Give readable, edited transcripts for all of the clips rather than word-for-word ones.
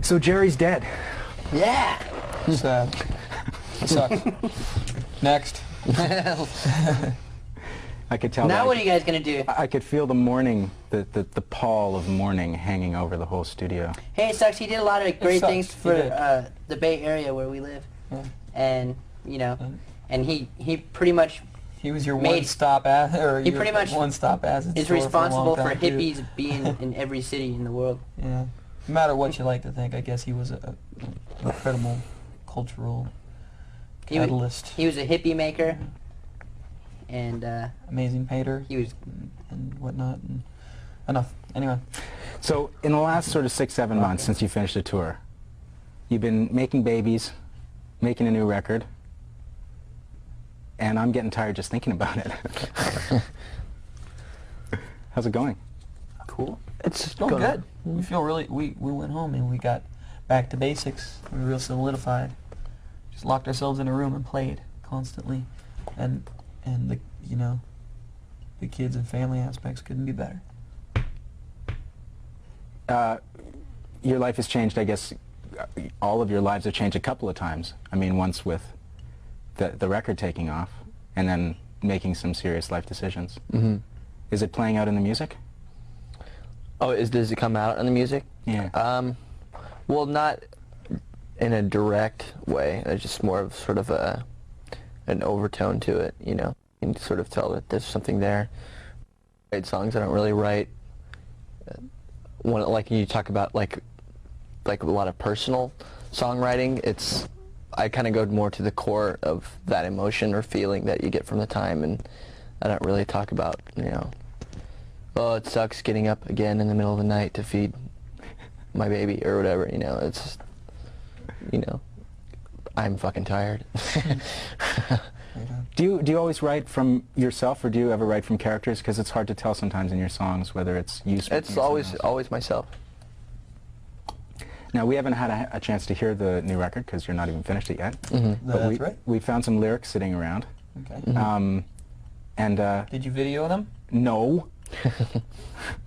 So Jerry's dead. Yeah. Sad. Sucks. Next. I could tell. Now what are you guys gonna do? I could feel the mourning, the pall of mourning hanging over the whole studio. Hey, it sucks. He did a lot of great things for did. the Bay Area where we live, Yeah. and you know, and he pretty much He was your Made- one-stop ass, or he your pretty much one-stop ass. is responsible for hippies being in every city in the world. Yeah. No matter what you like to think, I guess he was an incredible cultural catalyst. He was a hippie maker, and Amazing painter. he was. And whatnot. And enough. Anyway. So in the last sort of 6-7 months since you finished the tour, you've been making babies, making a new record, and I'm getting tired just thinking about it. How's it going? Cool. It's going good. We feel really. We went home and we got back to basics. We were real solidified. Just locked ourselves in a room and played constantly, and the the kids and family aspects couldn't be better. Your life has changed, I guess. All of your lives have changed a couple of times. I mean, once with the record taking off, and then making some serious life decisions. Mm-hmm. Is it playing out in the music? Oh, does it come out in the music? Yeah. Well, not in a direct way. It's just more of sort of an overtone to it, you know. You can sort of tell that there's something there. I write songs I don't really write. Like you talk about like a lot of personal songwriting, I kind of go more to the core of that emotion or feeling that you get from the time, and I don't really talk about, you know, oh, it sucks getting up again in the middle of the night to feed my baby or whatever, you know. It's just, you know, I'm fucking tired. Do you always write from yourself, or do you ever write from characters? Because it's hard to tell sometimes in your songs whether it's you speaking. It's always myself. Now, we haven't had a chance to hear the new record because you're not even finished it yet. Mm-hmm. But That's right. we found some lyrics sitting around. Okay. Mm-hmm. Did you video them? No.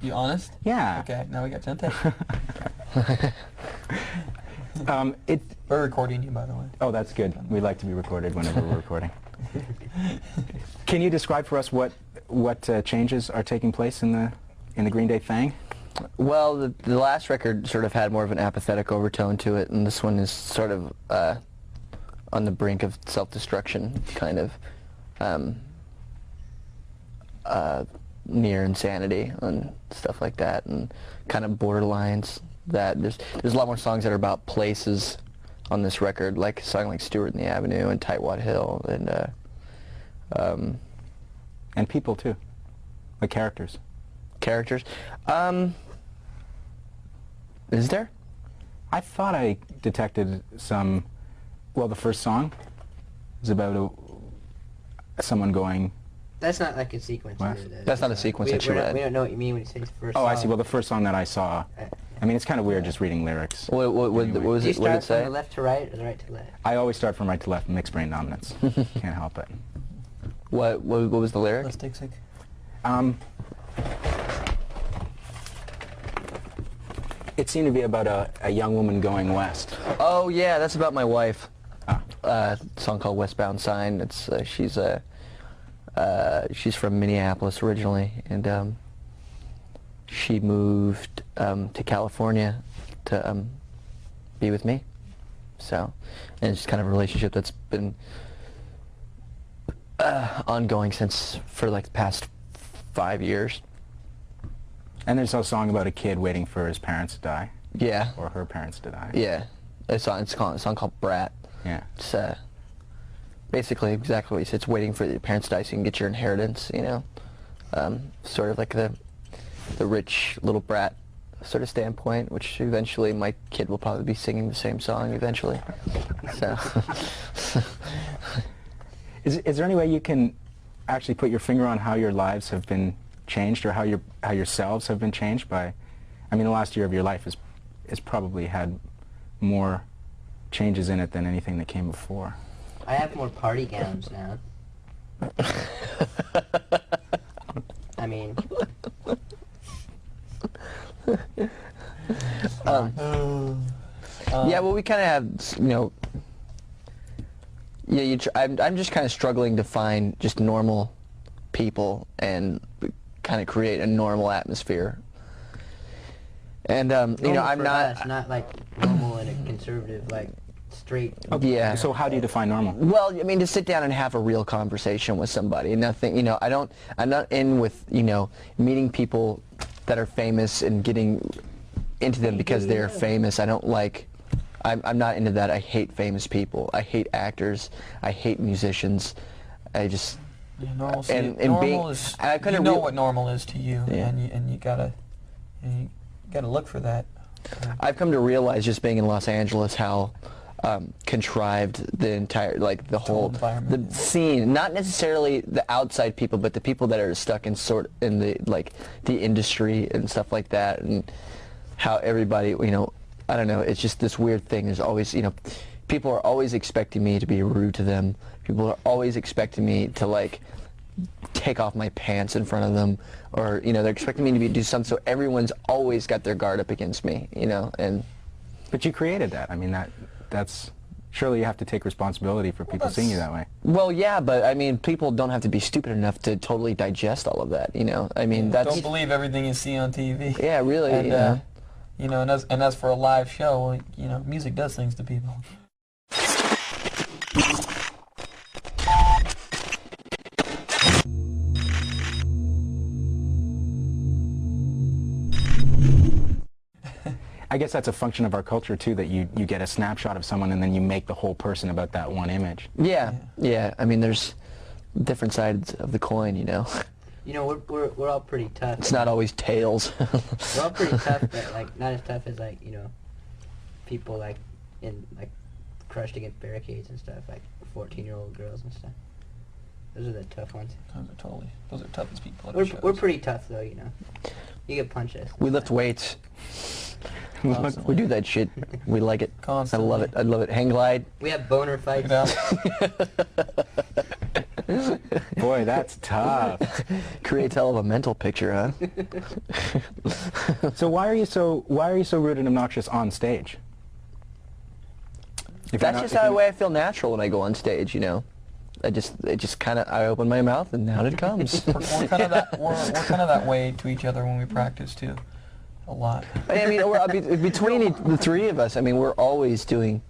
You honest? Yeah. Okay. Now we got 10 takes. We're recording you, by the way. Oh, that's good. We like to be recorded whenever we're recording. Can you describe for us what changes are taking place in the Green Day thing? Well, the last record sort of had more of an apathetic overtone to it, and this one is sort of on the brink of self-destruction, kind of near insanity and stuff like that, and kind of borderlines. That there's a lot more songs that are about places on this record, like a song like Stewart in the Avenue and Tightwad Hill, and people too, like characters. Characters. Is there? I thought I detected some. Well, the first song is about someone going. That's not like a sequence. What? That's not a sequence that you read. We don't know what you mean when you say first. Oh, song. I see. Well, the first song that I saw. I mean, it's kind of weird just reading lyrics. What was Do you it? What did start it say? from the left to right or the right to left? I always start from right to left, mixed brain dominance. Can't help it. What was the lyric? Let's take six. It seemed to be about a young woman going west. Oh yeah, that's about my wife. Ah. Song called Westbound Sign. It's she's from Minneapolis originally, and she moved to California to be with me. So, and it's kind of a relationship that's been ongoing for like the past 5 years. And there's a song about a kid waiting for his parents to die. Yeah. Or her parents to die. Yeah. It's a song called Brat. Yeah. It's basically exactly what you said. It's waiting for your parents to die so you can get your inheritance, you know. Sort of like the rich little brat sort of standpoint, which eventually my kid will probably be singing the same song eventually. So. Is there any way you can actually put your finger on how your lives have been changed, or how yourselves have been changed by? I mean, the last year of your life has probably had more changes in it than anything that came before. I have more party gowns now. I mean, Yeah, well, we kind of have, you know, yeah, I'm just kind of struggling to find just normal people and kind of create a normal atmosphere. And, you know, I'm not like normal in a conservative, like, straight. Okay. Yeah. So how do you define normal? Well, I mean, to sit down and have a real conversation with somebody. Nothing, you know, I'm not in with, you know, meeting people that are famous and getting into them because they're famous. I don't like, I'm not into that. I hate famous people. I hate actors. I hate musicians. I just... Yeah, normal, being, is, I you know what normal is to you, yeah. and you gotta look for that. I've come to realize just being in Los Angeles how contrived the entire, like the whole environment, the scene, not necessarily the outside people, but the people that are stuck in the like the industry and stuff like that, and how everybody, you know, I don't know, it's just this weird thing. There's always, you know, people are always expecting me to be rude to them. People are always expecting me to, like, take off my pants in front of them, or, you know, they're expecting me to do something, so everyone's always got their guard up against me, you know, and... But you created that. I mean, that's... Surely you have to take responsibility for people seeing you that way. Well, yeah, but, I mean, people don't have to be stupid enough to totally digest all of that, you know? I mean, that's... Don't believe everything you see on TV. Yeah, really, and, you know, and as for a live show, you know, music does things to people. I guess that's a function of our culture, too, that you get a snapshot of someone and then you make the whole person about that one image. Yeah, yeah. I mean, there's different sides of the coin, you know? You know, we're all pretty tough. It's not always tails. We're all pretty tough, but, like, not as tough as, like, you know, people, like, crushed against barricades and stuff, like 14-year-old girls and stuff. Those are the tough ones. Those are toughest people. We're pretty tough, though, you know. You can punch us. We lift weights. We do that shit. We like it. Constantly. I love it. I love it. Hang glide. We have boner fights. Boy, that's tough. Creates hell of a mental picture, huh? So why are you so rude and obnoxious on stage? That's just the way I feel natural when I go on stage, you know. I open my mouth and out it comes. we're kind of that way to each other when we practice too, a lot. I mean, between the three of us, I mean, we're always doing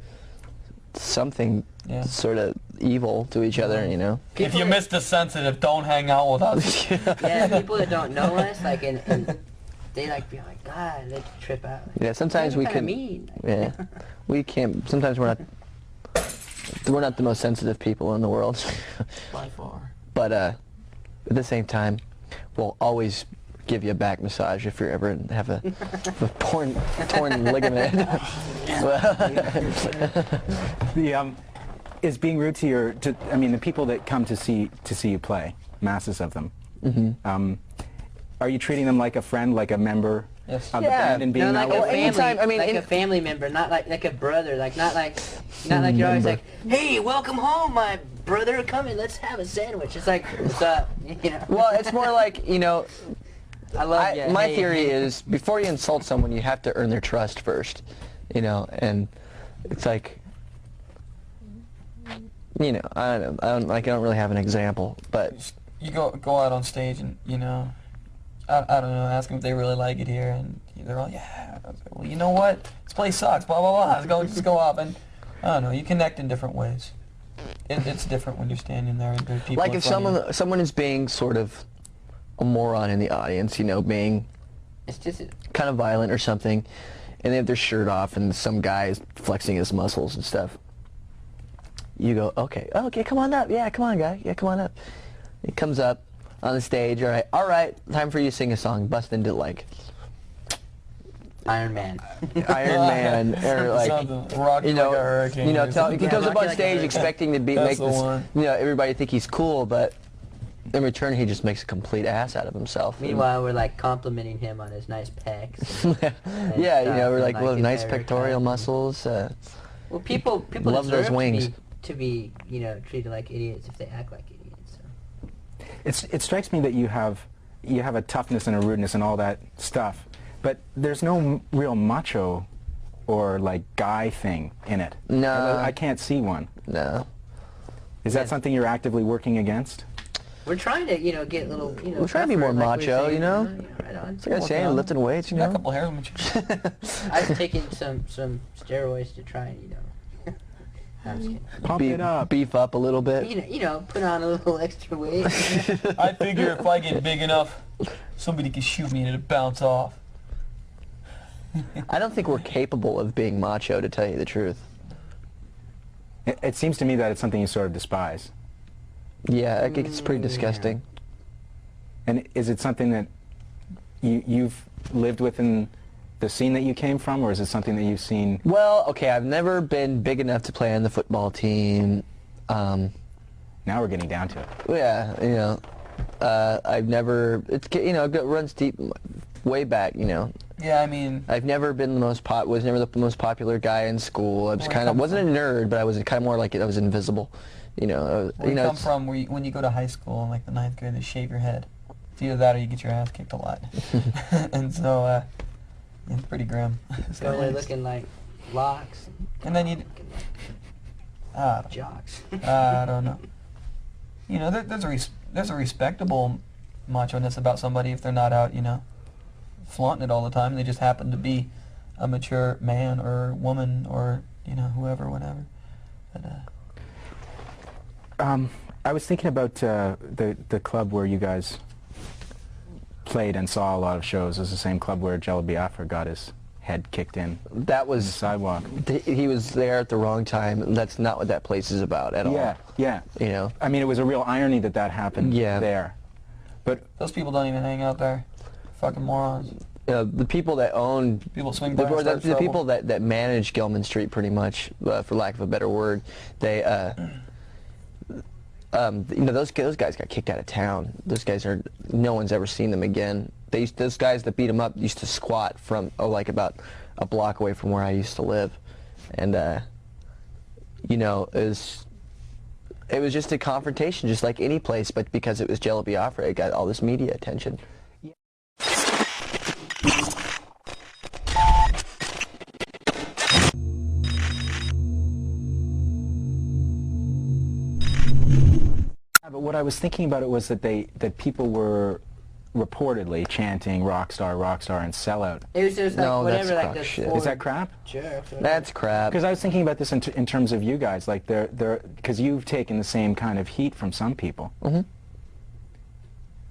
something sort of evil to each other, you know. If you miss the sensitive, don't hang out with us. Yeah, people that don't know us, like, and they like be like, God, they trip out. Like, yeah, sometimes we can. Mean. Yeah, we can't. Sometimes we're not the most sensitive people in the world. By far. But at the same time, we'll always give you a back massage if you ever have a torn ligament. Is being rude to the people that come to see you play, masses of them. Mm-hmm. Are you treating them like a friend, like a member of the band, and being like that a way? family, like a family member, not like a brother, like not like you're always like, hey, welcome home, my brother, come in, let's have a sandwich. It's like, what's up, you know? Well, it's more like, you know, my theory hey. is before you insult someone, you have to earn their trust first, you know, and it's like, you know, I don't really have an example, but you go out on stage and, you know, I don't know, ask them if they really like it here, and they're all, yeah. I was like, well, you know what? This place sucks, blah, blah, blah. Let's go up, and I don't know, you connect in different ways. It's different when you're standing there and there are people like if someone is being sort of a moron in the audience, you know, being it's just kind of violent or something, and they have their shirt off and some guy is flexing his muscles and stuff. You go, okay, come on up. Yeah, come on, guy. Yeah, come on up. He comes up on the stage. All right, time for you to sing a song. Bust into like Iron Man. Iron Man, or like, Rocky, you know, like a hurricane. you know, he goes up on like stage expecting to make this, you know, everybody think he's cool, but in return he just makes a complete ass out of himself. Meanwhile, we're like complimenting him on his nice pecs. And yeah, stuff, you know, we're like, well, his nice haircut. pectoral muscles. Well, people love deserve those wings. to be, you know, treated like idiots if they act like idiots. So. It strikes me that you have a toughness and a rudeness and all that stuff, but there's no real macho or like guy thing in it. No. I can't see one. No. Is that something you're actively working against? We're trying to, get little, We're trying to be more like we were macho, saying, you know? Right on. Like I was saying, lifting weights, you Got a know? couple hair machines. I was taking some steroids to try and, No, I'm just kidding. Pump it up. Beef up a little bit. Put on a little extra weight. I figure if I get big enough, somebody can shoot me and it'll bounce off. I don't think we're capable of being macho, to tell you the truth. It seems to me that it's something you sort of despise. Yeah, it's pretty disgusting. And is it something that you've lived within the scene that you came from, or is it something that you've seen? Well, okay, I've never been big enough to play on the football team. Now we're getting down to it. Yeah, I've never, it runs deep, way back, Yeah, I mean, I've never been was never the most popular guy in school. I was wasn't a nerd, but I was kind of more like I was invisible. where you come from, when you go to high school in like the 9th grade, they shave your head. It's either that or you get your ass kicked a lot. And so, it's pretty grim. So they're looking like locks. And then you, Jocks. I don't know. There's a respectable macho-ness about somebody if they're not out, flaunting it all the time. They just happen to be a mature man or woman or, whoever, whatever. But, I was thinking about the club where you guys played and saw a lot of shows. It was the same club where Jello Biafra got his head kicked in. That was the sidewalk. He was there at the wrong time. That's not what that place is about at all. Yeah. I mean, it was a real irony that happened there. But those people don't even hang out there. Fucking morons. The people that own People swing by the people that manage Gilman Street, pretty much, for lack of a better word, they those guys got kicked out of town. Those guys no one's ever seen them again. Those guys that beat them up used to squat from like about a block away from where I used to live, and it was just a confrontation, just like any place, but because it was Jello Biafra, it got all this media attention. But what I was thinking about it was that people were reportedly chanting "Rockstar, Rockstar" and "Sellout." It was just like whatever, like the shit. Is that crap? Sure. That's crap. Because I was thinking about this in terms of you guys, like because you've taken the same kind of heat from some people. Mm-hmm.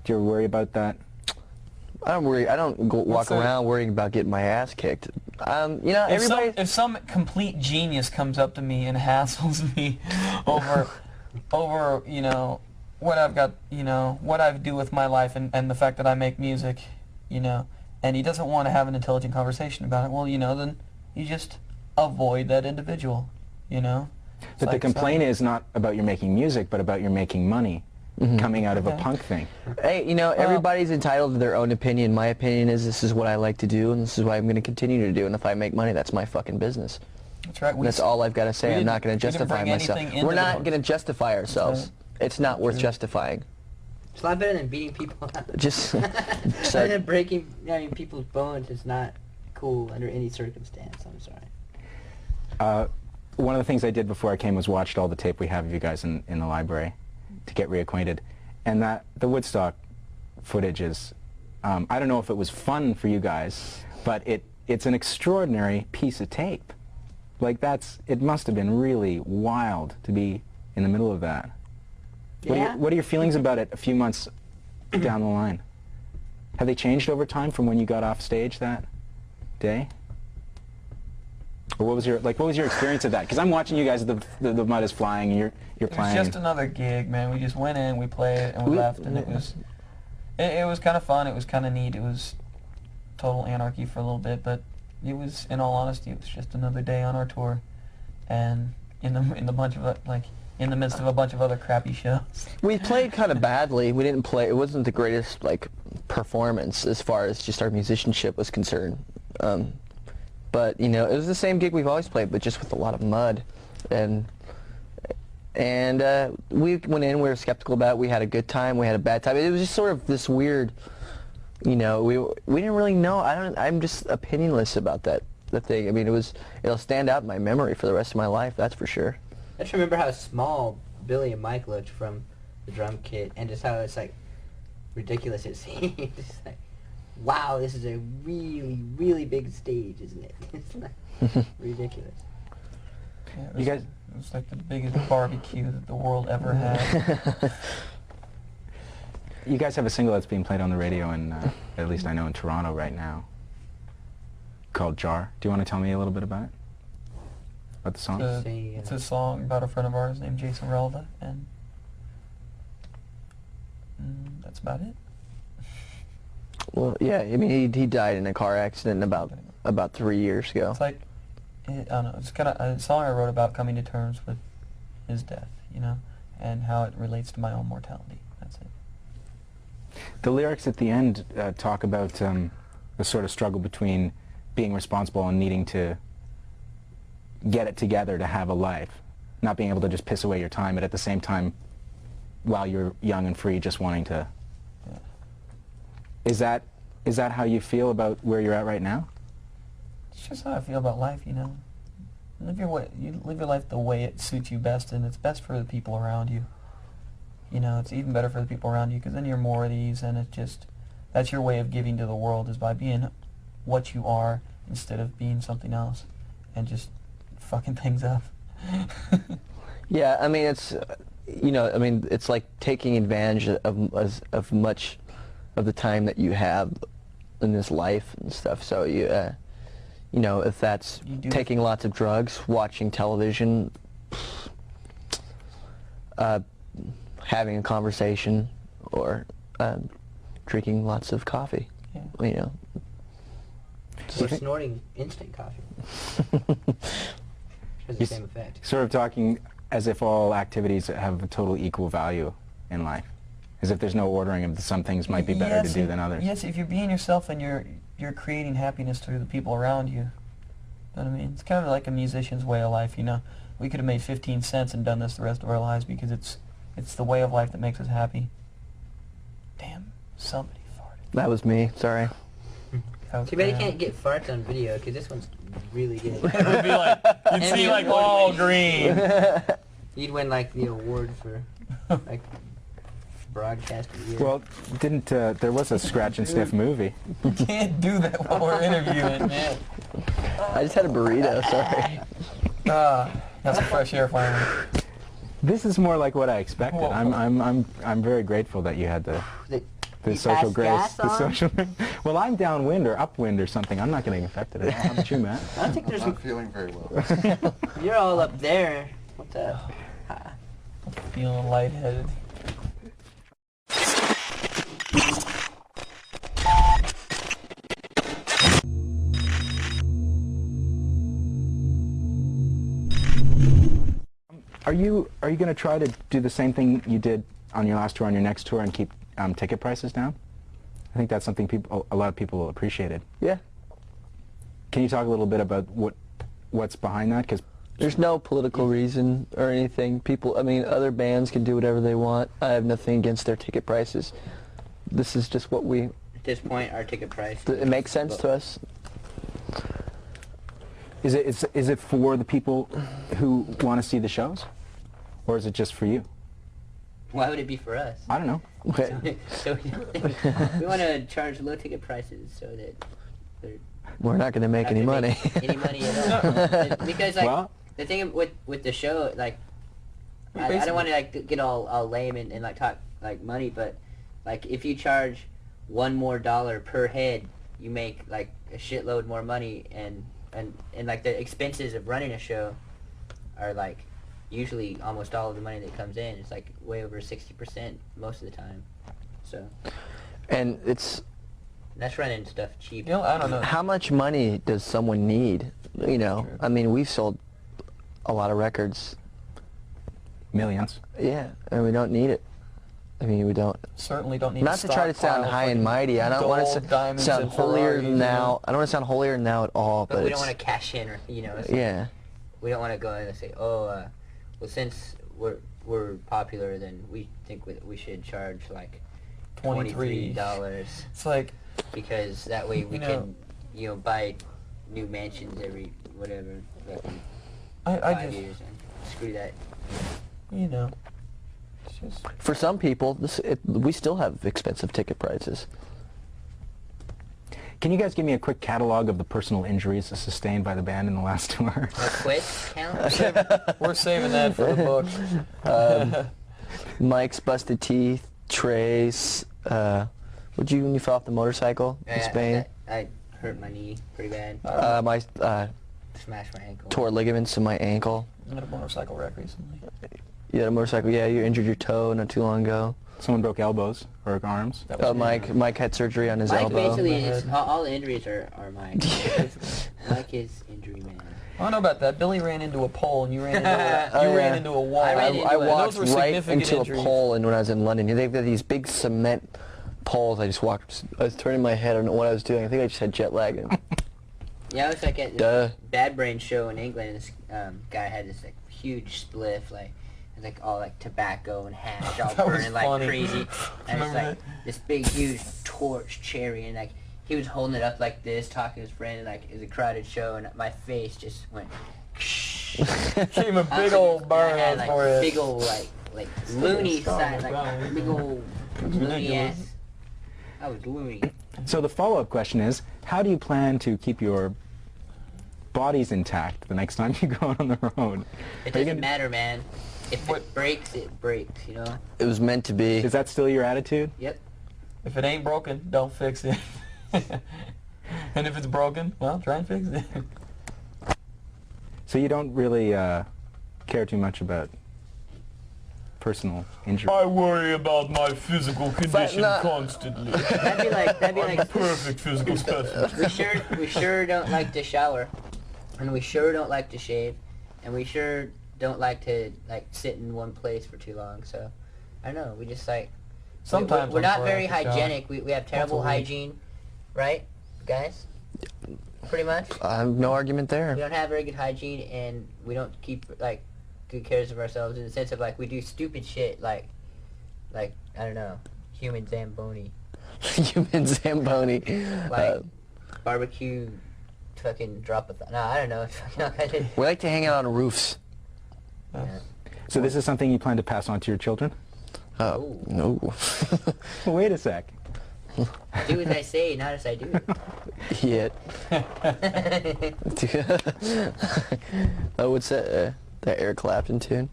Do you ever worry about that? I don't worry. I don't walk around worrying about getting my ass kicked. Everybody. If some complete genius comes up to me and hassles me over what I've got, what I do with my life and the fact that I make music, and he doesn't want to have an intelligent conversation about it, well, then you just avoid that individual, But the complaint is not about your making music, but about your making money coming out of a punk thing. Hey, everybody's entitled to their own opinion. My opinion is this is what I like to do, and this is what I'm going to continue to do, and if I make money, that's my fucking business. That's right. That's all I've got to say. I'm not going to justify myself. We're not going to justify ourselves. It's not worth justifying. It's a lot better than beating people up. Just Other than breaking people's bones is not cool under any circumstance. I'm sorry. One of the things I did before I came was watched all the tape we have of you guys in the library to get reacquainted. And the Woodstock footage is, I don't know if it was fun for you guys, but it's an extraordinary piece of tape. Like it must have been really wild to be in the middle of that. What are your feelings about it a few months down the line? Have they changed over time from when you got off stage that day? Or what was your experience of that? Because I'm watching you guys, the mud is flying, and you're playing. It was just another gig, man. We just went in, we played, and we left, and it was kind of fun. It was kind of neat. It was total anarchy for a little bit, but it was, in all honesty, it was just another day on our tour, and in the midst of a bunch of other crappy shows. We played kind of badly. We didn't play. It wasn't the greatest performance as far as just our musicianship was concerned. But it was the same gig we've always played, but just with a lot of mud. And we went in. We were skeptical about it. We had a good time. We had a bad time. It was just sort of this weird. We didn't really know. I'm just opinionless about that the thing. I mean, it'll stand out in my memory for the rest of my life. That's for sure. I just remember how small Billie and Mike looked from the drum kit, and just how it's like ridiculous it seemed. Just like, wow, this is a really, really big stage, isn't it? It's like ridiculous. Yeah, You guys, it was like the biggest barbecue that the world ever had. you guys have a single that's being played on the radio in, at least I know in Toronto right now, called J.A.R. Do you want to tell me a little bit about it? About the song? It's a song about a friend of ours named J.A.R, and that's about it. Well, yeah, I mean, he died in a car accident about 3 years ago. It's like, I don't know, it's kind of a song I wrote about coming to terms with his death, you know, and how it relates to my own mortality. That's it. The lyrics at the end talk about the sort of struggle between being responsible and needing to get it together to have a life, not being able to just piss away your time, but at the same time, while you're young and free, just wanting to. Yeah. Is that how you feel about where you're at right now? It's just how I feel about life, you know. You live your life the way it suits you best, and it's best for the people around you. You know, it's even better for the people around you, because then you're more at ease, and it just, that's your way of giving to the world, is by being what you are instead of being something else, and just fucking things up. Yeah, I mean, it's, you know, I mean, it's like taking advantage of much of the time that you have in this life and stuff. So you know, if that's taking lots of drugs, watching television, having a conversation, or drinking lots of coffee, yeah. You know. Or snorting instant coffee. Has the same effect. Sort of talking as if all activities have a total equal value in life. As if there's no ordering of some things might be better to do than others. Yes, if you're being yourself and you're creating happiness through the people around you. You know what I mean? It's kind of like a musician's way of life, you know. We could have made 15 cents and done this the rest of our lives because it's the way of life that makes us happy. Damn, somebody farted. That was me, sorry. Too bad you can't get farts on video, because this one's really good. It would be like, you'd see like all green. You'd win like the award for like broadcast of the year. Well, there was a scratch and sniff movie. You can't do that while we're interviewing, man. I just had a burrito, sorry. That's a fresh air finally. This is more like what I expected. Whoa. I'm very grateful that you had the You social pass grace, gas the on? social. Well, I'm downwind or upwind or something. I'm not getting affected at all. How about you, Matt? I don't think there's. I'm not feeling very well. You're all up there. What's up? Feeling lightheaded. Are you going to try to do the same thing you did on your last tour, on your next tour, and keep ticket prices down? I think that's something a lot of people appreciated. Yeah. Can you talk a little bit about what's behind that? Because there's no political reason or anything. People, I mean, other bands can do whatever they want. I have nothing against their ticket prices. This is just what we... At this point, our ticket price. It makes sense to us. Is it for the people who want to see the shows? Or is it just for you? Why would it be for us? I don't know. Okay. So we want to charge low ticket prices so that they're We're not going to make any money. Any money at all. Because like Well, the thing with the show, like I don't want to like get all lame and like talk like money, but like if you charge $1 more per head, you make like a shitload more money, and like the expenses of running a show are like usually almost all of the money that comes in. It's like way over 60% most of the time. So. And That's running stuff cheap. You know, I don't know. how much money does someone need? You know, True. I mean, we've sold a lot of records. millions. Yeah, and we don't need it. I mean, we don't. Certainly don't need Not to try to sound stockpile high and fucking mighty. I don't want gold, to diamonds, sound and holier Ferraris, than you now. know? I don't want to sound holier than now at all. But we don't it's- want to cash in, or it's Yeah. Like, we don't want to go in and say, well, since we're popular, then we think we should charge like $23 It's like, because that way we You know- can, buy new mansions every whatever. Fucking I 5 just, years. And screw that. you know, it's just... For some people, we still have expensive ticket prices. Can you guys give me a quick catalog of the personal injuries sustained by the band in the last tour? A quick count. We're saving that for the book. Mike's busted teeth, Trey's, what'd you when you fell off the motorcycle in Spain? I hurt my knee pretty bad. My Smashed my ankle. tore ligaments in my ankle. I had a motorcycle wreck recently. You had a motorcycle, yeah, you injured your toe not too long ago. Someone broke elbows or arms. Mike had surgery on his Mike elbow. basically is, all the injuries are Mike. Mike is injury man. I don't know about that. Billy ran into a pole, and you ran into a wall. I walked Those were right significant into injuries. a pole when I was in London. They've got these big cement poles. I just walked. I was turning my head. I don't know what I was doing. I think I just had jet lag. Yeah, I was like at this Bad Brain show in England, and this guy had this like huge spliff, like it was like all like tobacco and hash, all That was burning like funny. crazy, and it's Remember like this big huge torch cherry, and like he was holding it up like this, talking to his friend, and like it was a crowded show, and my face just went. Came a big old burn on like, for it. big old like loony side, like big old loony ass. I was loony. So the follow-up question is, how do you plan to keep your bodies intact the next time you go out on the road? It doesn't matter, man. If it breaks, it breaks, you know? It was meant to be. Is that still your attitude? Yep. If it ain't broken, don't fix it. And if it's broken, well, try and fix it. So you don't really care too much about personal injury? I worry about my physical condition constantly. That'd be like Perfect physical specimen. we sure don't like to shower, and we sure don't like to shave, and we sure don't like to like sit in one place for too long. So I don't know. We just like Sometimes we're I'm not sorry very I have to shower. hygienic. We have terrible Once a week. hygiene, right, guys? Pretty much. No argument there. We don't have very good hygiene, and we don't keep like good cares of ourselves in the sense of like we do stupid shit like I don't know, human Zamboni, Human Zamboni. like barbecue, fucking drop a no, I don't know. We like to hang out on roofs. Yeah. So this is something you plan to pass on to your children? Oh, no. Well, wait a sec. Do as I say, not as I do. Yet. Oh, what's that Eric Clapton tune?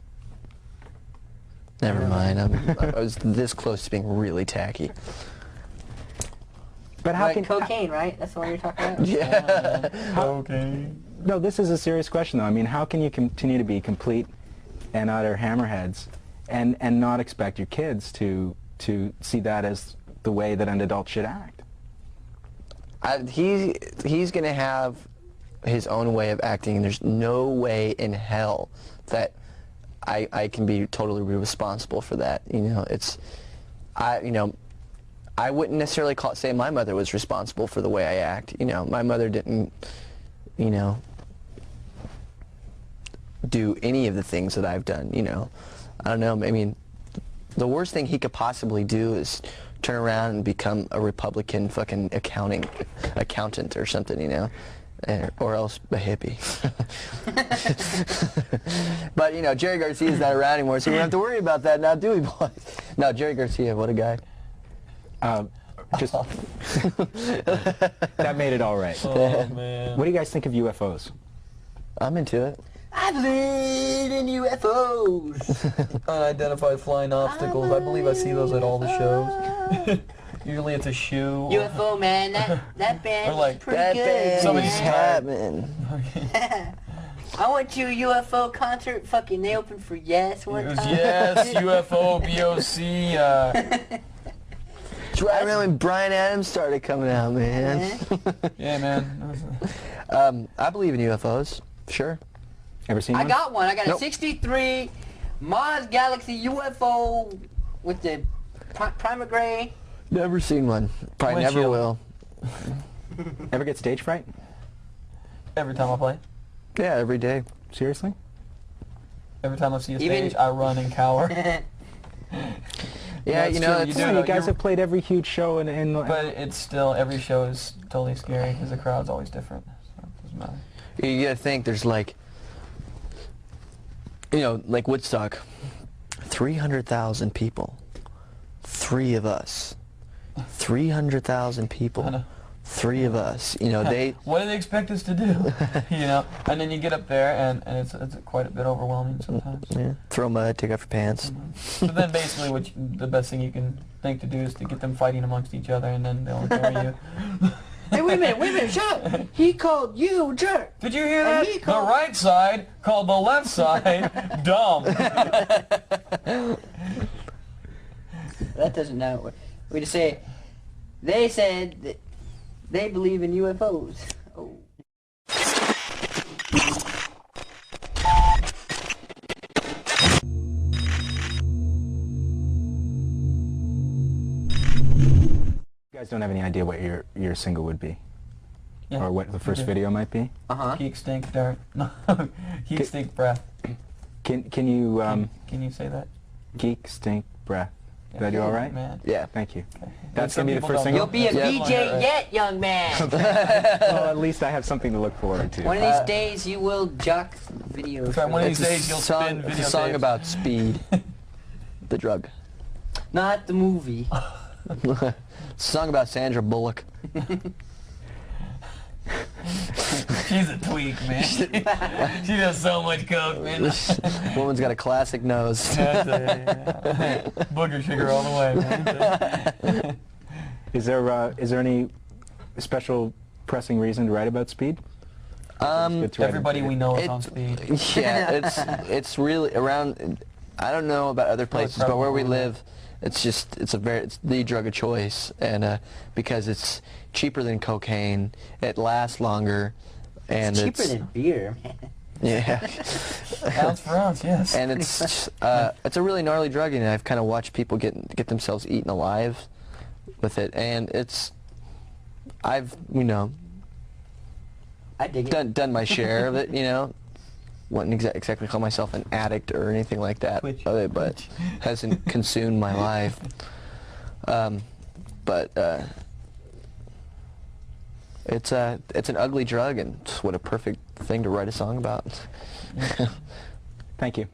Never mind. I was this close to being really tacky. But how Like can... cocaine, right? That's the one you're talking about? Yeah. Okay. No, this is a serious question, though. I mean, how can you continue to be complete and utter hammerheads and not expect your kids to see that as the way that an adult should act? He's going to have his own way of acting, and there's no way in hell that I can be totally responsible for that. You know, I wouldn't necessarily say my mother was responsible for the way I act. You know, my mother didn't, you know, do any of the things that I've done. You know, I don't know. I mean, the worst thing he could possibly do is turn around and become a Republican fucking accountant or something, you know, or else a hippie. But, you know, Jerry Garcia's not around anymore, so we don't have to worry about that now, do we, boys? No, Jerry Garcia, what a guy. Just that made it all right. Oh, man. What do you guys think of UFOs? I'm into it. I believe in UFOs. Unidentified flying obstacles. I believe I see those at all the shows. Usually it's a shoe. UFO man, that band Or like, is pretty That good. band Somebody's is tired. happening. I went to a UFO concert. Fucking, they opened for Yes one It was time. Yes, UFO, BOC. It's right around when Bryan Adams started coming out, man. Yeah, man. I believe in UFOs, sure. Ever seen I one? got one. I got Nope. a 63 Mars Galaxy UFO with the primer gray. Never seen one. Probably never Windshield. will. Ever get stage fright? Every time I play. Yeah, every day. Seriously? Every time I see a Even- stage, I run and cower. Yeah, That's you know, true, it's, you Come do on, know, you guys you're- have played every huge show But it's still, every show is totally scary because the crowd's always different. So it doesn't matter. You gotta think there's like, you know, like Woodstock, 300,000 people, 3 of us, 300,000 people, 3 of us. You know, they. What do they expect us to do? You know, and then you get up there and it's quite a bit overwhelming sometimes. Yeah. Throw mud, take off your pants. So then basically, the best thing you can think to do is to get them fighting amongst each other, and then they'll ignore you. Hey, wait a minute, shut up! He called you a jerk! Did you hear that? The right side called the left side dumb. That doesn't know. We just say, they said that they believe in UFOs. Oh. You guys don't have any idea what your single would be, Yeah, or what the first video might be. Geek stink dirt. No, geek stink breath. Can you Can you say that? geek stink breath? Did I do all right? Man. Yeah. Thank you. Okay. That's Some gonna be the people first don't single. You'll be a Yeah. DJ yet, young man! Well, at least I have something to look forward to. One of these days you will jock videos. That's right, one of these It's a days you'll song, spin it's a song videotapes. about speed, the drug. Not the movie. It's a song about Sandra Bullock. She's a tweak, man. She does so much coke, man. This woman's got a classic nose. Yeah. Booger sugar all the way, man. Is there any special pressing reason to write about speed? It's write Everybody we know is It- on speed. Yeah, it's really around. I don't know about other places, but where we probably. live, it's the drug of choice, and because it's cheaper than cocaine, it lasts longer, and It's cheaper than beer, man. yeah, Ounce for ounce, yes. and it's a really gnarly drug, and I've kind of watched people get themselves eaten alive with it, and I've I dig it. done my share of it, wouldn't exactly call myself an addict or anything like that, Twitch. but hasn't consumed my life. But it's an ugly drug, and what a perfect thing to write a song about. Thank you.